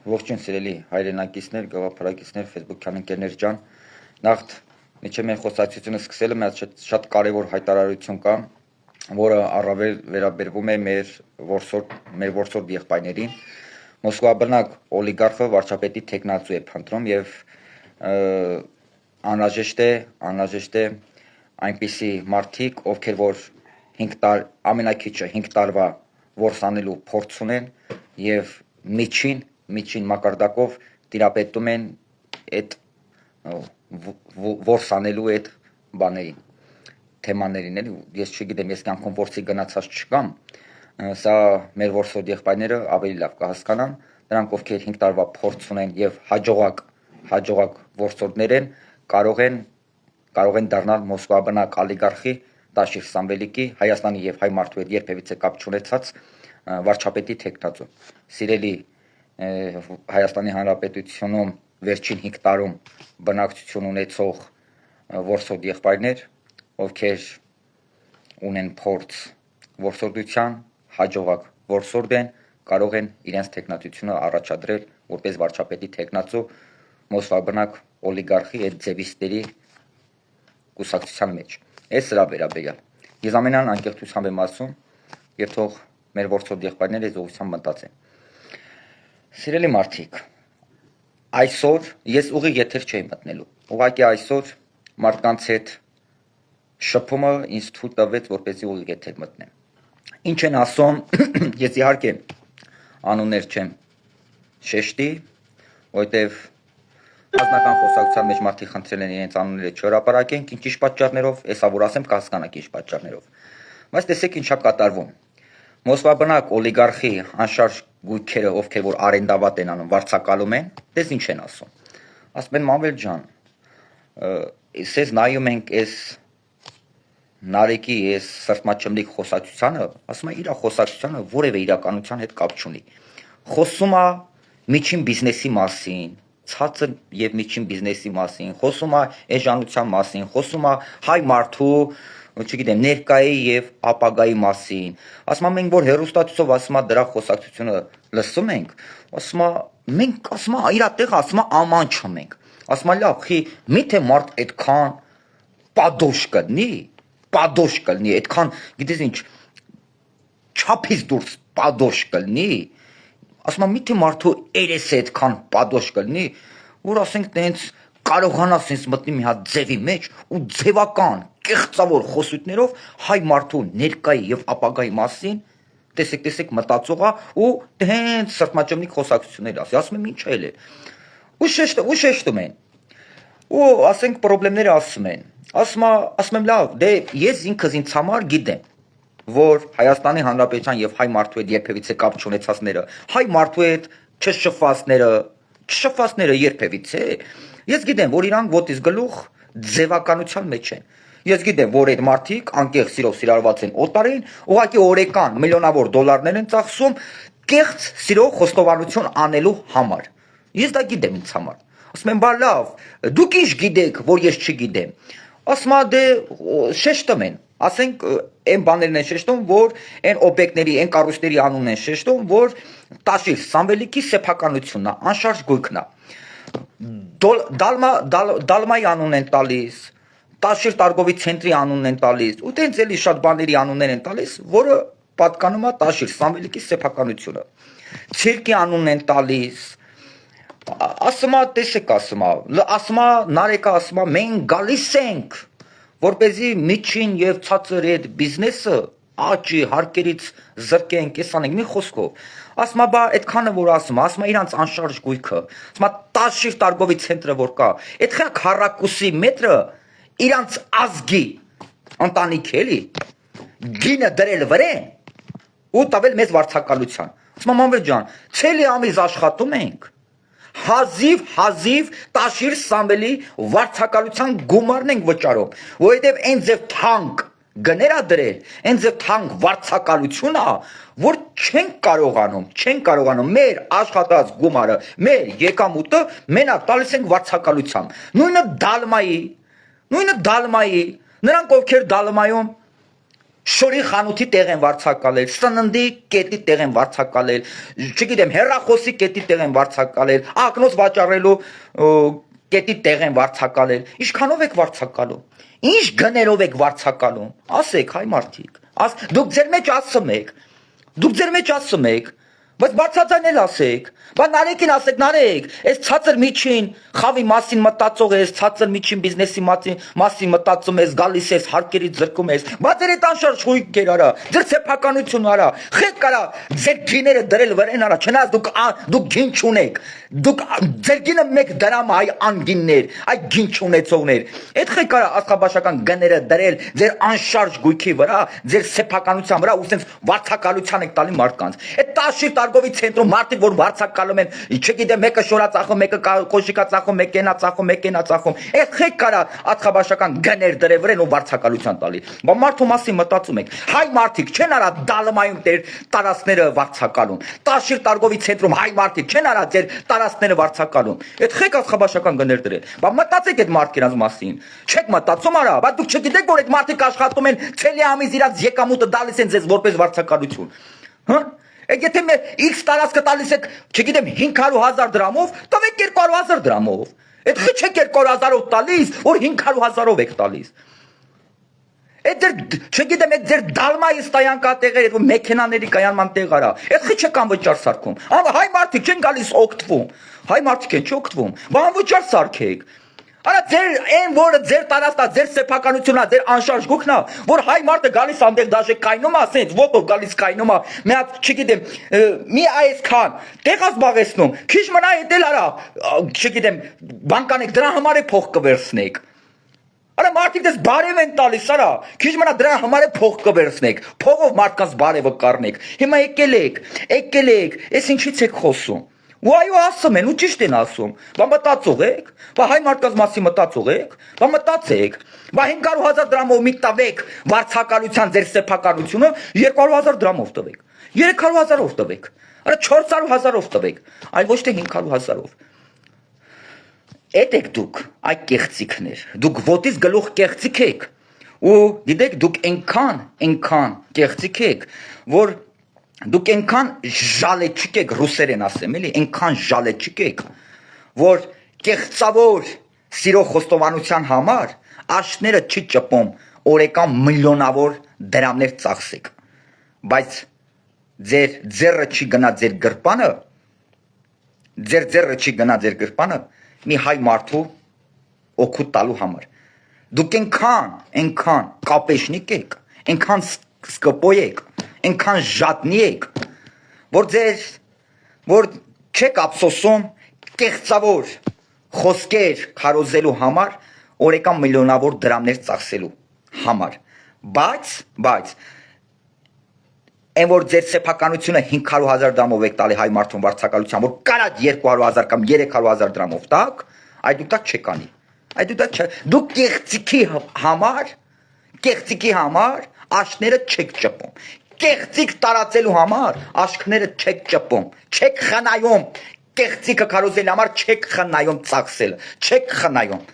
Ողջույն սիրելի հայրենակիցներ, գաղափարակիցներ, Facebook-յան ընկերներ ջան, նախ միջև մեր խոսակցությունը սկսելը մեծ շատ կարևոր հայտարարություն կա, որը առավել վերաբերվում է մեր որսորդ եղբայրներին։ Մոսկվա բնակ օլիգարխը վարչապետի թեկնածու է փնտրում եւ անհրաժեշտ է այնպիսի մարդիկ, ովքեր որ 5 տար ամենակիչը 5 տարվա որս անելու փորձ ունեն եւ միջին մակարդակով տիրապետում են այդ որս անելու այդ բաներին, թեմաներին էլի, ես չգիտեմ, ես կյանքում որսի գնացած չկամ, սա մեր որսորդ եղբայրները ավելի լավ կհասկանան, նրանք ովքեր 5 տարվա փորձ ունեն եւ հաջողակ որսորդներ են, կարող են դառնալ Մոսկվա բնակ օլիգարխի Տաշիր Սամվելիկի Հայաստանի եւ հայ մարդու հետ երբևիցե կապ չունեցած վարչապետի թեկնածու։ Սիրելի Հայաստանի Հանրապետությունում վերջին 5 տարում բնակչություն ունեցող որսորդ եղբայրներ, ովքեր ունեն փորձ որսորդության, հաջողակ որսորդ են, կարող են իրենց թեկնածությունը առաջադրել որպես վարչապետի թեկնածու Մոսկվա բնակ օլիգարխի այդ ձևիստերի կուսակցության մեջ։ Այս սրա վերաբերյալ։ Ես ամենայն անկեղծությամբ եմ ասում եւ թող մեր որսորդ եղբայրները այս ուղղությամբ մտածեն։ Սիրելի մարդիկ, այսօր ես ուղիղ եթեր չէի մտնելու։ Ուղղակի այսօր մարդկանց հետ շփումը ինձ թույլ տվեց, որպեսզի ուղիղ եթեր մտնեմ։ Ինչ են ասում, ես իհարկե անուններ չեմ շեշտի, որտեվ Անձնական խոսակցության մեջ մարդիկ խնդրել են իրենց անունները չհրապարակեն, ինչ պատճառներով, հեսա որ ասեմ կհասկանաք ինչ պատճառներով։ Բայց տեսեք ինչա կատարվում։ Մոսկվա բնակ օլիգարխի անշարժ գույքերը, ովքեր որ արենդավատ են անում, վարձակալում են, դες ինչ են ասում։ Ասում են Մանվել ջան, սեզ նայում ենք այս Նարեկի այս սրտմաչմլիկ խոսակցությանը, ասում է իր խոսակցությանը որևէ իրականության հետ կապ չունի։ Խոսում է միջին բիզնեսի մասին, ցածր եւ միջին բիզնեսի մասին, խոսում է էժանության մասին, խոսում է հայ մարդու, չգիտեմ, ներկայի եւ ապագայի մասին։ Ասում է մենք որ հերոստատուսով ասում է դրա խոսակցությունը լսում ենք, ասում է մենք ասում է իր տեղ ասում է աման չմենք։ Ասում է լավ, խի միթե մարդ այդքան падош կլնի, այդքան, գիտես ինչ, չափից դուրս падош կլնի։ Ասում եմ միթե մարդու երեսը այդքան падош կլնի, որ ասենք տենց կարողանա sense մտնի մի հատ ձևի մեջ ու ձևական կեղծավոր խոսույթներով հայ մարդու ներկայի եւ ապագայի մասին տեսեք մտածողա ու տենց սրտմաճմլիկ խոսակցություններ ասի, ասում եմ ինչ էլ է։ Ու շեշտում են։ Ու ասենք խնդիրները ասում են։ Ասում եմ լավ, դե ես ինքս ինձ համար գիտեմ որ Հայաստանի Հանրապետության եւ հայ մարդու հետ երբևիցե կապ չունեցածները, հայ մարդու հետ չշփվածները երբևիցե, ես գիտեմ, որ իրանք ոտից գլուխ ձևականության մեջ են։ Ես գիտեմ, որ այդ մարդիկ անկեղծ սիրով սիրարված են օտարին, ուղղակի օրեկան միլիոնավոր դոլարներ են ծախսում կեղծ սիրով խոստովանություն անելու համար։ Ես դա գիտեմ ինձ համար։ Ասում եմ, բա լավ, դուք ինչ գիտեք, որ ես չգիտեմ։ Ասում է դե շեշտում են, ասենք այն բաներն են շեշտում, որ այն օբյեկտների, այն կառույցների անունն են շեշտում, որ Տաշիր Սամվելիկի սեփականությունն է, անշարժ գույքն է։ Դալմայի անունն են տալիս, Տաշիր Տարգովի ցենտրի անունն են տալիս, ու տենց էլի շատ բաների անուններ են տալիս, որը պատկանում է Տաշիր Սամվելիկի սեփականությունը։ Ցիրկի անունն են տալիս, ասում է, տեսեք ասում է, Նարեկը ասում է, մենք գալիս ենք, որպեսզի միջին եւ ցածր այդ բիզնեսը աճի հարկերից զրկենք, կեսանենք, մի խոսքով։ Ասում է, բա այդքանը որ ասում է իրանց անշարժ գույքը, ասում է Տաշիր Տարգովի ցենտրը որ կա, այդքան քառակուսի մետրը իրանց ազգի ընտանիք էլի, գինը դրել վրեն ու տվել մեզ վարձակալության։ Ասում է Մանվել ջան, ցելի ամիս աշխատում ենք, հազիվ Տաշիր Սամվելի վարձակալության գումարն ենք վճարում, որովհետև այն ձև թանկ գներա դրել, այն ձև թանկ վարձակալություն է, որ չենք կարողանում մեր աշխատած գումարը, մեր եկամուտը մենակ տալիս ենք վարձակալությամբ։ Նույնը Դալմայի, նրանք ովքեր Դալմայում Շորի խանութի տեղ են վարձակալել, սննդի կետի տեղ են վարձակալել, չգիտեմ, հեռախոսի կետի տեղ են վարձակալել, ակնոց վաճառելու կետի տեղ են վարձակալել։ Ինչքանով եք վարձակալում։ Ինչ գներով եք վարձակալում։ Ասեք, հայ մարդիկ, դուք ձեր մեջ ասում եք, բայց բարձրացնել ասեք, բայց Նարեկին ասեք, Նարեկ, այս ցածր միջին խավի մասին մտածող ես, ցածր միջին բիզնեսի մասին մտածում ես, գալիս ես, հարկերի ձրկում ես, բայց ձեր այդ անշարժ հույքեր արա, ձեր սեփականություն արա, խեք արա, ձեր գիները դրել վրեն արա, չնայած դուք գին չունեք, դուք ձեր գինը մեկ դրամ այ անգիններ, այ գին չունեցողներ, այդ խեք արա աստղաբաշական գները դրել ձեր անշարժ գույքի վրա, ձեր սեփականության վրա ու սենց վարձակալության եք տալի մարդկանց, այդ տաշիր Արգովի ցենտրում մարդիկ որ վարձակալում են, չգիտեմ, մեկը շորա ծախում, մեկը կոշիկա ծախում, մեկը կենա ծախում, այդ խեք կարա ածխաբաշական գներ դրել ու վարձակալության տալի։ Բա մարդու մասին մտածում եք։ Հայ մարդիկ չեն արա դալմայում դեր տարածքները վարձակալում։ Տաշիր Արգովի ցենտրում հայ մարդիկ չեն արա ձեր տարածքները վարձակալում։ Այդ խեք ածխաբաշական գներ դրել։ Բա մտածեք այդ մարդկանց մասին։ Չեք մտածում արա, բա դուք չգիտեք որ այդ մարդիկ աշխատում են ցելի ամիս իրաց եկամուտը դալիս են ձեզ որպես վարձակալություն։ Հա? Եթե X տարածքը տալիս եք, չգիտեմ, 500,000 դրամով, տվեք 200,000 դրամով։ Այդ խի չեք 200,000-ով տալիս, որ 500,000-ով եք տալիս։ Այդ չգիտեմ, այդ ձեր դալմայի ստայանքա տեղեր, այդ մեքենաների կայանման տեղ արա։ Այդ խի չեք անվճար սարքում։ Հայ մարդիկ չեն գալիս օգտվում։ Հայ մարդիկ են չօգտվում։ Բա անվճար սարքեք։ Արա ձեր այն որը ձեր տարածքա, ձեր սեփականությունն է, ձեր անշարժ գուքն է, որ հայ մարդը գալիս անդեղ դաշե կայնում է, ասենց ոտով գալիս կայնում է, մի հատ, չգիտեմ, մի այսքան, տեղած զբաղեցնում, քիչ մնա էտել արա, չգիտեմ, բանկանեք, դրա համար է փող կվերցնեք։ Արա մարդիկ դες բարև են տալիս, արա, քիչ մնա դրա համար է փող կվերցնեք, փողով մարդկանց բարևը կառնեք։ Հիմա եկել եք, այս ինչից եք խոսում։ Ու այո ասում են, ու ճիշտ են ասում, բա մտածող եք, բա հայ մարդկանց մասին մտածող եք, բա մտածեք, բա 500,000 դրամով մի տվեք վարձակալության ձեր սեփականությունը, 200,000 դրամով տվեք, 300,000-ով տվեք, արա 400,000-ով տվեք, այլ ոչ թե 500,000-ով։ Էդ եք դուք, այ կեղծիքներ, դուք ոտից գլուխ կեղծիք եք, ու գիտեք դուք այնքան կեղծիք եք, որ դուք այնքան ժալեչիկ եք, ռուսերեն ասեմ, էլի, այնքան ժալեչիկ եք, որ կեղծավոր սիրո խոստովանության համար աշտները չի ճպում օրեկան միլիոնավոր դրամներ ծախսեք, բայց ձեր ձեռը չի գնա ձեր գրպանը, մի հայ մարդու օգուտ տալու համար։ Դուք այնքան կապեշնիկ եք, այնքան սկպոյ եք, այնքան ժատնի եք, որ չեք ափսոսում կեղծավոր խոսքեր քարոզելու համար, օրեկան միլիոնավոր դրամներ ծախսելու համար, բայց այն որ ձեր սեփականությունը 500,000 դրամով եք տալի հայ մարդուն վարձակալության, որ կարա 200,000 կամ 300,000 դրամով տաք, այդ դուք չեք անի, դուք կեղծիքի համար աշտները չեք ճպում, կեղծիք տարածելու համար աշկները չեք ճպում, չեք խնայում, կեղծիքը քարոզելու համար չեք խնայում ծախսել, չեք խնայում,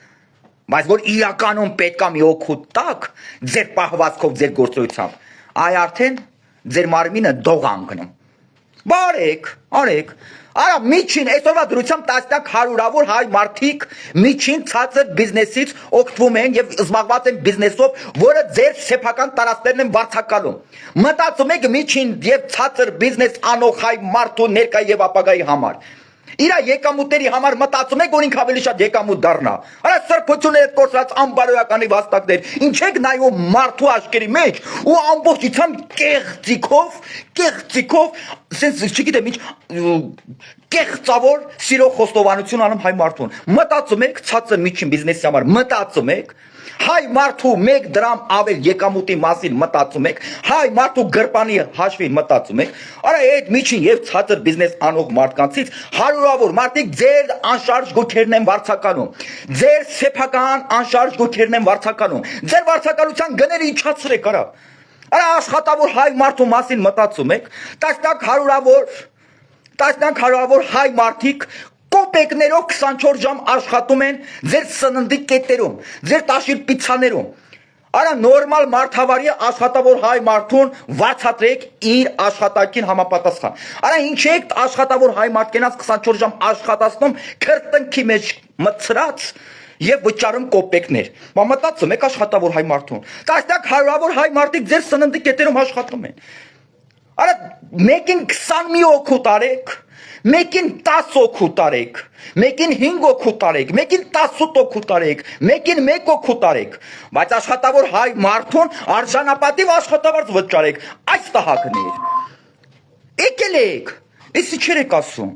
բայց որ իրականում պետք է մի օգուտ տաք ձեր պահվածքով, ձեր գործողությամբ, այ արդեն ձեր մարմինը դող անգնում, բարեք, արա միջին, այսօրվա դրությամբ տասնյակ հարյուրավոր հայ մարդիկ միջին ցածր բիզնեսից օգտվում են եւ զբաղված են բիզնեսով, որը ձեր սեփական տարածքներն են վարձակալում։ Մտածում եք միջին եւ ցածր բիզնես անող հայ մարդու ներկա եւ ապագայի համար։ Իրա եկամուտների համար մտածում եք, որ ինք ավելի շատ եկամուտ դառնա։ Արա սրբությունները կորցրած անբարոյականի վաստակներ, ինչ եք նայում մարդու աչքերի մեջ ու ամբողջությամբ կեղծիքով, sense չգիտեմ ինչ կեղծավոր սիրո խոստովանություն անում հայ մարդուն։ Մտածում եք ցածր միջին բիզնեսի համար, մտածում եք հայ մարդու 1 դրամ ավել եկամուտի մասին մտածում եք, հայ մարդու գրպանի հաշվին մտածում եք, արա այդ միջին եւ ցածր բիզնես անող մարդկանցից հարյուրավոր մարդիկ ձեր անշարժ գույքերն են վարձակալում, ձեր սեփական անշարժ գույքերն են վարձակալում, ձեր վարձակալության գները իջացրեք, արա աշխատավոր հայ մարդու մասին մտածում եք, տասնյակ հարյուրավոր հայ մարդիկ կոպեկներով 24 ժամ աշխատում են ձեր սննդի կետերում, ձեր տաշիր պիցաներում, Արա նորմալ մարդավարի աշխատավոր հայ մարդուն վարձատրեք իր աշխատանքին համապատասխան։ Արա ինչ եք աշխատավոր հայ մարդ կենաց 24 ժամ աշխատացնում քրտնքի մեջ մցրած եւ վճարում կոպեկներ։ Մամատացում եք աշխատավոր հայ մարդուն։ Տասնյակ հարյուրավոր հայ մարդիկ ձեր սննդի կետերում աշխատում են։ Արա մեկին 20 մի օգու տարեք, մեկին 10 օգու տարեք, մեկին 5 օգու տարեք, մեկին 18 օգու տարեք, մեկին 1 օգու տարեք, բայց աշխատավոր հայ մարդուն արժանապատիվ աշխատավարձ վճարեք, այս տահակներ։ Եկել եք, էսի չէր եք ասում։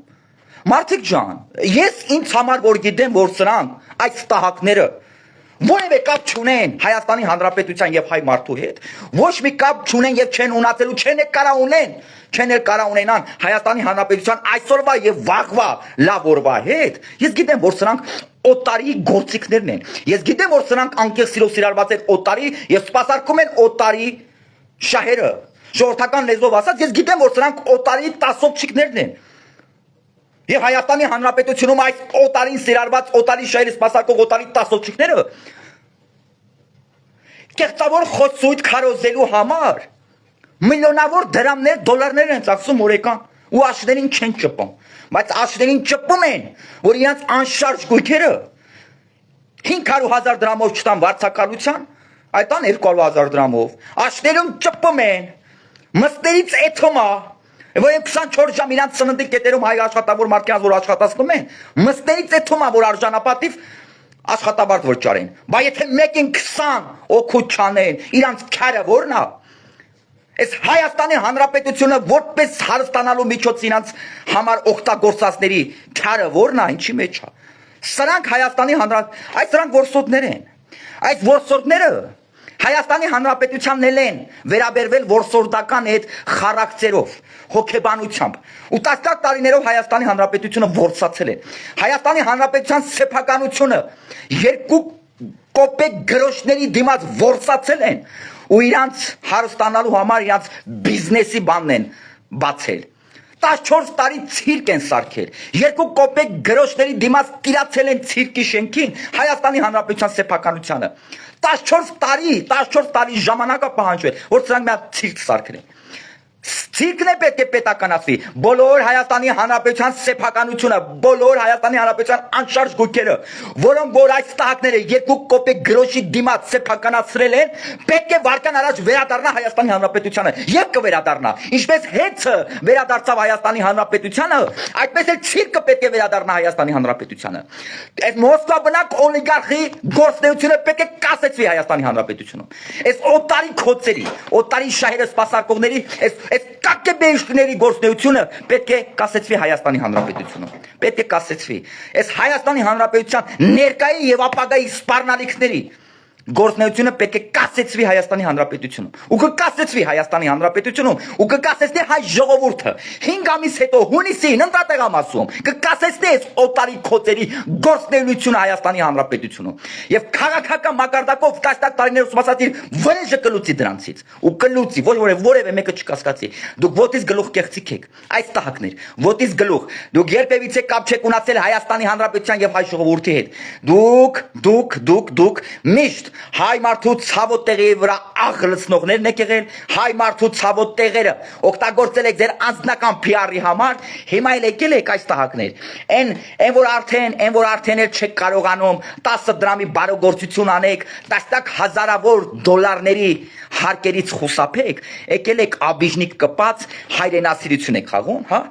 Մարդիկ ջան, ես ինձ համար որ գիտեմ, որ սրանք այս տահակները որևէ կապ չունեն Հայաստանի Հանրապետության եւ հայ մարդու հետ, ոչ մի կապ չունեն եւ չեն ունացելու, չեն կարա ունեն, չեն կարա ունենան Հայաստանի Հանրապետության այսօրվա եւ վաղվա լավ օրվա հետ։ Ես գիտեմ, որ սրանք օտարի գործիքներն են։ Ես գիտեմ, որ սրանք անկեղծ սիրով սիրալված են օտարի եւ սպասարկում են օտարի շահերը։ Ժողովրդական լեզվով ասած, ես գիտեմ, որ սրանք օտարի տասովչիկներն են։ Եվ Հայաստանի Հանրապետությունում այս օտարին սիրարված օտարի շահերը սպասարկող օտարի տասովչիկները կեղծավոր խոսույթ քարոզելու համար միլիոնավոր դրամներ, դոլարներ են ծախսում օրեկան ու աշներին չեն ճպում, բայց աշներին ճպում են, որ իրենց անշարժ գույքերը 500,000 դրամով չտան վարձակալության, այդ ան 200,000 դրամով, աշներում ճպում են, մստերից էթոմա, որ 24 ժամ իրանց սննդի կետերում հայ աշխատավոր մարդկանց որ աշխատացնում են, մստերից էթոմա, որ արժանապատիվ աշխատավարձ վճարեն, բայց եթե մեկին 20 օգուտ չանեն, իրանց քարը որն է։ Այս Հայաստանի Հանրապետությունը որպես հարստանալու միջոց իրանց համար օգտագործածների քարը որն է, ինչի մեջ է։ Սրանք Հայաստանի այս սրանք որսորդներ են։ Այս որսորդները Հայաստանի Հանրապետությանն են վերաբերվել որսորդական այդ խարակցերով, հոգեբանությամբ։ Ու տասնյակ տարիներով Հայաստանի Հանրապետությունը որսացել է։ Հայաստանի Հանրապետության սեփականությունը 2 կոպեկ գրոշների դիմաց որսացել են ու իրանց հարստանալու համար իրանց բիզնեսի բանն են բացել։ 14 տարի ցիրկ են սարքել։ 2 կոպեկ գրոշների դիմաց տիրացել են ցիրկի շենքին Հայաստանի Հանրապետության սեփականությանը։ 14 տարի ժամանակա պահանջվել, որ սրանք մի ցիրկ սարքեն։ Ցիրկն է պետք է պետականացվի։ Բոլոր Հայաստանի Հանրապետության սեփականությունը, բոլոր Հայաստանի Հանրապետության անշարժ գույքերը, որոնք որ այս տահակները 2 կոպեկ գրոշի դիմաց սեփականացրել են, պետք է վարկան առաջ վերադառնա Հայաստանի Հանրապետությանը եւ կվերադառնա։ Ինչպես հեծը վերադարձավ Հայաստանի Հանրապետությանը, այդպես էլ ցիրկը պետք է վերադառնա Հայաստանի Հանրապետությանը։ Այս Մոսկվա բնակ օլիգարխի գործունեությունը պետք է կասեցվի Հայաստանի Հանրապետությունում։ Այս օտարի քոցերի, օտարի շահերը սպասարկողների այս կակեբեշների գործունեությունը պետք է կասեցվի Հայաստանի Հանրապետությունում։ Պետք է կասեցվի։ Այս Հայաստանի Հանրապետության ներկայի եւ ապագայի սպառնալիքների գործունեությունը պետք է կասեցվի Հայաստանի Հանրապետությունում։ Ու կկասեցվի Հայաստանի Հանրապետությունում, ու կկասեցնի հայ ժողովուրդը 5 ամիս հետո հունիսին ընտրատեղ եմ ասում, կկասեցնի այս օտարի քոցերի գործունեությունը Հայաստանի Հանրապետությունում։ Եվ քաղաքական մակարդակով տասնյակ տարիներով սպասած իր վրեժը կլուծի դրանցից։ Ու կլուծի, որևէ մեկը չկասկածի։ Դուք ոտից գլուխ կեղծիք եք, այս տահակներ, ոտից գլուխ։ Դուք երբևիցե կապ չեք ունացել Հայաստանի Հանրապետության եւ հայ ժողովրդի հետ։ Դուք միշտ հայ մարդու ցավոտ տեղի վրա աղ լցնողներն եք եղել, հայ մարդու ցավոտ տեղերը օգտագործել եք ձեր անձնական PR-ի համար, հիմա էլ եկել եք այս տահակներ։ Այն որ արդեն էլ չեք կարողանում 10 դրամի բարոգործություն անեք, տասնյակ հազարավոր դոլարների հարկերից խուսափեք, եկել եք աբիժնիկ կպած հայրենասիրություն եք խաղում, հա։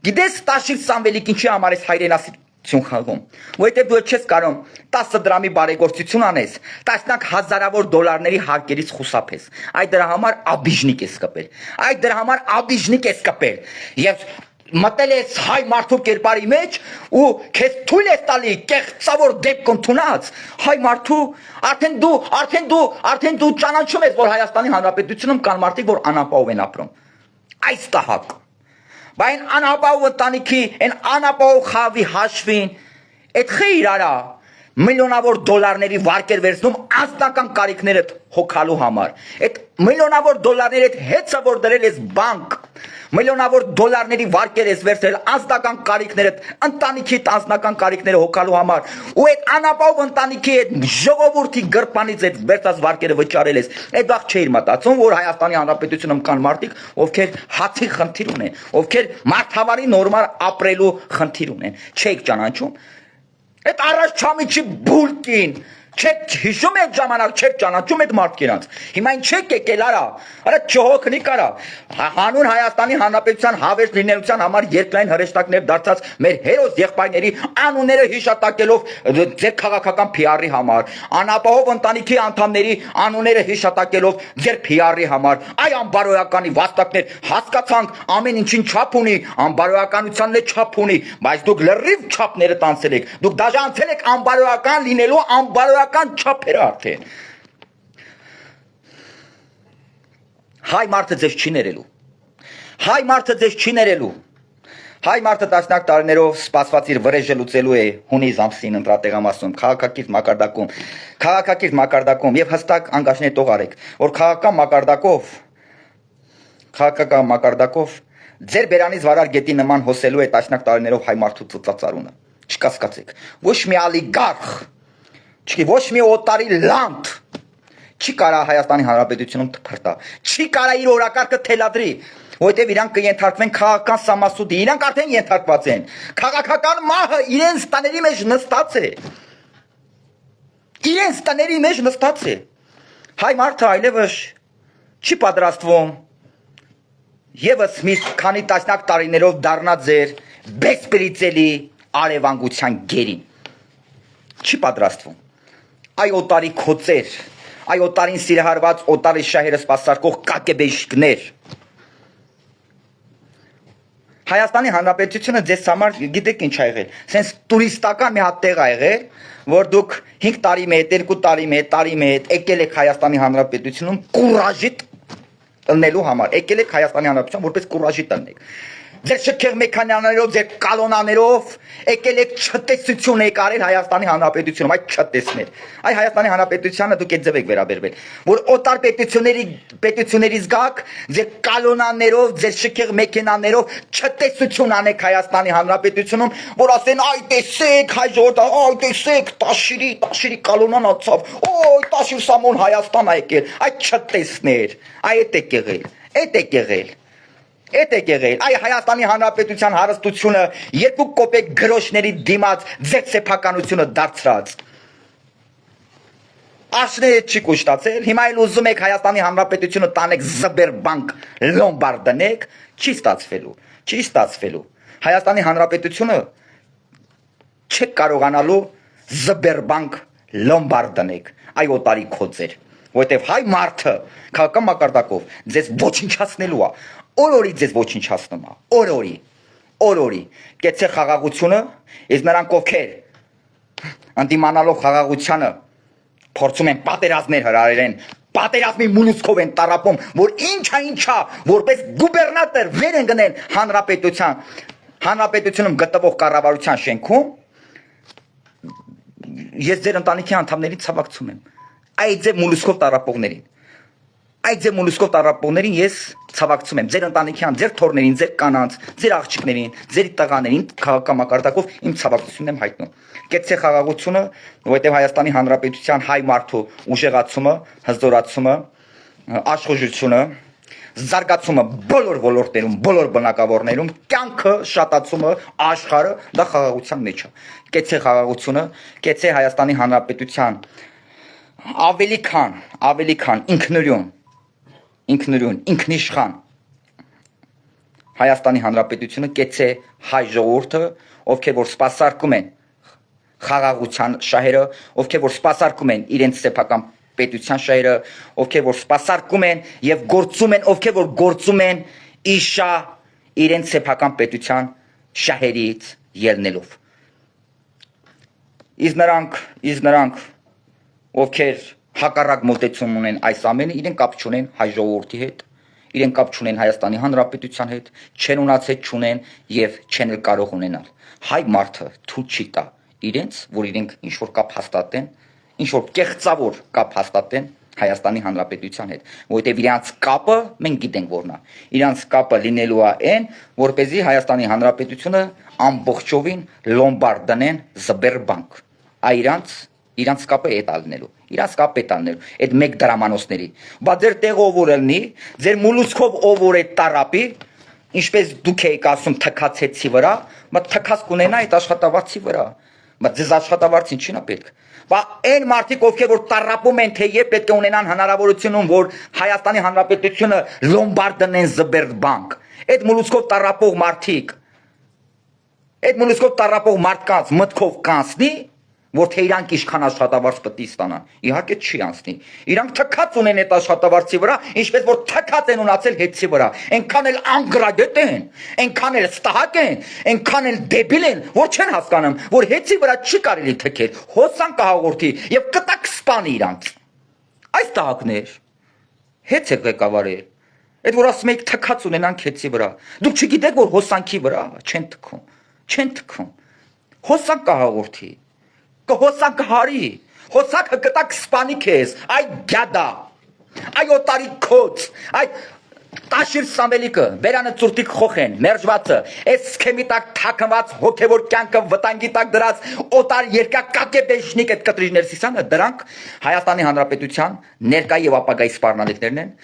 Գիտես Տաշիր Սամվելիկ ինչի համար է հայրենասիրություն խաղում, որովհետև դու չես կարող 10 դրամի բարեգործություն անես, տասնյակ հազարավոր դոլարների հարկերից խուսափես։ Այդ դրա համար աբիժնիկ ես կպել։ Եվ մտել ես հայ մարդու կերպարի մեջ ու քեզ թույլ ես տալի կեղծավոր դեպք ընդունած հայ մարդու արդեն դու ճանաչում ես որ Հայաստանի Հանրապետությունում կան մարդիկ որ անապահով են ապրում այս տահակ բայց անապահով ընտանիքի այն անապահով խավի հաշվին այդ խիրարա միլիոնավոր դոլարների վարկեր վերցնում անձնական կարիքներդ հոգալու համար այդ միլիոնավոր դոլարների հետ հեծը որ դրել ես բանկ միլիոնավոր դոլարների վարկեր ես վերցրել անձնական կարիքներդ, ընտանիքիդ անձնական կարիքները հոգալու համար, ու այդ անապահով ընտանիքի այդ ժողովրդի գրպանից այդ վերցած վարկերը վճարել ես։ Այդ վաղ չէիր մտածում, որ Հայաստանի Հանրապետությունում կան մարդիկ, ովքեր հացի խնդիր ունեն, ովքեր մարդավարի նորմալ ապրելու խնդիր ունեն։ Չեք ճանաչում։ Այդ առաջ չամիջի բուլկին չեք հիշում այդ ժամանակ, չեք ճանաչում այդ մարդկանց։ Հիմա ինչ չեք եկել արա, արա չհոգնի կարա։ Հանուն Հայաստանի Հանրապետության հավերժ լինելության համար երկրային հրեշտակներ դարձած մեր հերոս եղբայրների անունները հիշատակելով ձեր քաղաքական PR-ի համար, անապահով ընտանիքի անդամների անունները հիշատակելով ձեր PR-ի համար, այ անբարոյականի վաստակներ, հասկացանք ամեն ինչին չափ ունի, անբարոյականությանն էլ չափ ունի, բայց դուք լրիվ չափները տանցել եք, դուք դաժանցել եք անբարոյական լինելու անբարոյական չափերը արդեն։ Հայ մարդը ձեզ չի ներելու։ Հայ մարդը ձեզ չի ներելու։ Հայ մարդը տասնյակ տարիներով սպասված իր վրեժը լուծելու է հունիս ամսին ընտրատեղամասում, քաղաքակիրթ մակարդակում եւ հստակ անգաշներ տող արեք, որ քաղաքական մակարդակով ձեր բերանից վարար գետի նման հոսելու է տասնյակ տարիներով հայ մարդու ծծածարունը։ Չկասկածեք։ Ոչ մի ալիգարխ, ոչ մի օտարի լանդ չի կարա Հայաստանի Հանրապետությունում թփրտա, չի կարա իր օրակարգը թելադրի, որովհետև իրանք կենթարկվեն քաղաքական սամասուդի, իրանք արդեն ենթարկված են, քաղաքական մահը իրենց տաների մեջ նստած է, իրենց տաների մեջ նստած է, հայ մարդը այլևս չի պատրաստվում եւս մի քանի տասնյակ տարիներով դառնա ձեր բեսպրիցելի արևանգության գերին, չի պատրաստվում, այ օտարի քոցեր, այ օտարին սիրահարված օտարի շահերը սպասարկող կակեբեշկներ։ Հայաստանի Հանրապետությունը ձեզ համար գիտեք ինչ ա եղել, սենց տուրիստական մի հատ տեղ ա եղել, որ դուք 5 տարի մետ, 2 տարի մետ եկել եք Հայաստանի Հանրապետությունում կուրաժիտ տնելու համար, եկել եք Հայաստանի Հանրապետություն որպես կուրաժիտ տնեք։ Ձեր շքեղ մեքանիաներով, ձեր կալոնաներով եկել եք չտեսություն եք արել Հայաստանի Հանրապետությունում, այդ չտեսներ։ Այ Հայաստանի Հանրապետությանը դուք այդ ձև եք վերաբերվել, որ օտար պետություններից գաք, ձեր կալոնաներով, ձեր շքեղ մեքենաներով չտեսություն անեք Հայաստանի Հանրապետությունում, որ ասեն այ տեսեք հայ ժողովուրդ, այ տեսեք տաշիրի կալոնան ացավ, օй տաշիր սամոն Հայաստան ա եկել, այդ չտեսներ, այդ եք եղել, այդ եք եղել։ Էդ եք եղել, այ Հայաստանի Հանրապետության հարստությունը 2 կոպեկ գրոշների դիմաց ձեր սեփականությունը դարձրած։ Աշները չի կուշտացել, հիմա էլ ուզում եք Հայաստանի Հանրապետությունը տանեք Զբերբանկ Լոմբարդ դնեք, չի ստացվելու։ Հայաստանի Հանրապետությունը չեք կարողանալու Զբերբանկ Լոմբարդ դնեք, այ օտարի քոծեր, որովհետև հայ մարդը քաղաքական մակարդակով ձեզ ոչնչացնելու է։ Օրորի ձեզ ոչնչացնում է, օրորի, կեցե խաղաղությունը, իսկ նրանք ովքեր ընդդիմանալով խաղաղությանը փորձում են պատերազմներ հրահրել, պատերազմի մունուսկով են տառապում, որ ինչա, որպես գուբերնատոր վեր են գնել հանրապետությունում գտնվող կառավարության շենքում, ես ձեր ընտանիքի անդամներին ցավակցում եմ, այդ ձեր մունուսկով տառապողներին։ Այդ ձեր մունուսկով տառապողներին ես ցավակցում եմ, ձեր ընտանիքյան, ձեր թորներին, ձեր կանանց, ձեր աղջիկներին, ձեր տղաներին քաղաքական մակարդակով իմ ցավակցությունն եմ հայտնում։ Կեցցե խաղաղությունը, որովհետև Հայաստանի Հանրապետության հայ մարդու ուժեղացումը, հզորացումը, աշխուժությունը, զարգացումը բոլոր ոլորտներում, բոլոր բնակավորներում, կյանքը շատացումը, աշխարհը դա խաղաղության մեջ է։ Կեցցե խաղաղությունը, կեցցե Հայաստանի Հանրապետության ավելի քան ինքնիշխան Հայաստանի Հանրապետությունը կեցե հայ ժողովուրդը, ովքեր որ սպասարկում են խաղաղության շահերը, ովքեր որ սպասարկում են իրենց սեփական պետության շահերը, ովքեր որ սպասարկում են եւ ովքեր որ գործում են իշա իրենց սեփական պետության շահերից ելնելով։ Իսկ նրանք ովքեր հակառակ մոտեցում ունեն այս ամենը, իրեն կապ չունեն հայ ժողովրդի հետ, իրեն կապ չունեն Հայաստանի Հանրապետության հետ, չեն ունացել, չունեն եւ չեն էլ կարող ունենալ։ Հայ մարդը թույլ չի տա իրենց, որ իրենք ինչ որ կապ հաստատեն, ինչ որ կեղծավոր կապ հաստատեն Հայաստանի Հանրապետության հետ, որովհետև իրանց կապը մենք գիտենք որն է։ Իրանց կապը լինելու է այն, որպեսզի Հայաստանի Հանրապետությունը ամբողջովին լոմբարդ դնեն Սբերբանկ։ Այ իրանց կապը է դա լինելու։ Իրանց կապը է դա լինելու։ Այդ մեկ դրամանոցների։ Բա ձեր տեղով որ լինի, ձեր մուլուցքով ով որ է տարապի, ինչպես դուք եք ասում թքացեցի վրա, բայց թքած կունենա այդ աշխատավարձի վրա։ Բայց ձեզ աշխատավարձին չի նա պետք։ Բա այն մարդիկ ովքեր որ տարապում են թե երբ պետք է ունենան հնարավորություն որ Հայաստանի Հանրապետությունը լոմբարդ դնեն Սբերբանկ։ Այդ մուլուցքով տարապող մարդիկ, այդ մուլուցքով տարապող մարդկանց մտքով կանցնի, որ թե իրանք ինչքան աշխատավարձ պետք է ստանան։ Իհարկե չի անցնի։ Իրանք թքած ունեն այդ աշխատավարձի վրա, ինչպես որ թքած են ունացել հետցի վրա։ Այնքան էլ անգրագետ են, այնքան էլ ստահակ են, այնքան էլ դեբիլ են, որ չեն հասկանում, որ հետցի վրա չի կարելի թքել։ Հոսան կհաղորդի եւ կտակ սպանի իրանք։ Այս տահակներ հետ է ղեկավարել։ Այդ որ ասում եք թքած ունենանք հետցի վրա։ Դուք չգիտեք որ հոսանքի վրա չեն թքում։ Հոսան կհաղորդի։ Կհոսակ հարի, հոսակը կտակ սպանի քեզ, այ գյադա, այ օտարի կոց, այ տաշիր սամելիկը, վերանը ծուրտիկ խոխեն, մերժվածը, այս սքեմի տակ թակնված հոգևոր կյանքը վտանգի տակ դրած օտար երկա կակեբեշնիկ այդ կտրիժներ սիսանը, դրանք Հայաստանի Հանրապետության ներկա եւ ապագայի սպառնալիքներն են,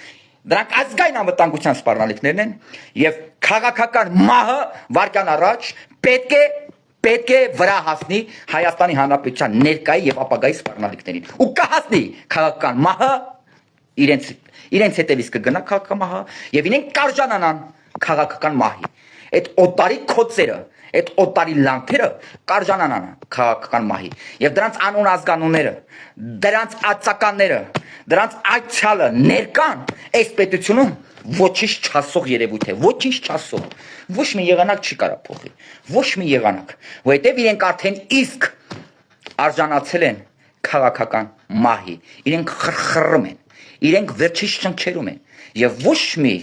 դրանք ազգային անվտանգության սպառնալիքներն են եւ քաղաքական մահը վարկյան առաջ պետք է վրա հասնի Հայաստանի Հանրապետության ներկայի եւ ապագայի սպառնալիքներին։ Ու կհասնի քաղաքական մահը իրենց հետևից կգնա քաղաքական մահը եւ իրենք կարժանանան քաղաքական մահի։ Այդ օտարի քոցերը, այդ օտարի լանքերը կարժանանան քաղաքական մահի։ Եվ դրանց անուն ազգանունները, դրանց ածականները, դրանց այցյալը ներկան այս պետությունում ոչինչ չասող երևույթ է, ոչինչ չասող, ոչ մի եղանակ չի կարա փոխի, ոչ մի եղանակ, որովհետև իրենք արդեն իսկ արժանացել են քաղաքական մահի, իրենք խրխռում են, իրենք վերջից շնչերում են, եւ ոչ մի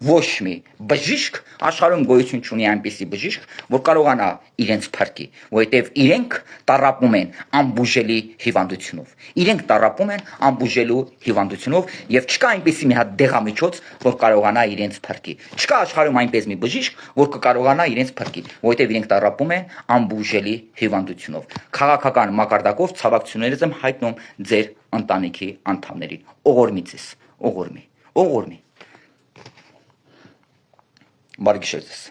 բժիշկ աշխարհում գոյություն չունի այնպիսի բժիշկ, որ կարողանա իրենց փրկի, որովհետև իրենք տարապում են անբուժելի հիվանդությունով։ Իրենք տարապում են անբուժելու հիվանդությունով եւ չկա այնպիսի մի հատ դեղամիջոց, որ կարողանա իրենց փրկի։ Չկա աշխարհում այնպես մի բժիշկ, որ կկարողանա իրենց փրկի, որովհետև իրենք տարապում են անբուժելի հիվանդությունով։ Քաղաքական մակարդակով ցավակցություններից եմ հայտնում ձեր ընտանիքի անդամներին։ Օղորմի ձեզ, օղորմի։ Բարի գիշեր ձեզ։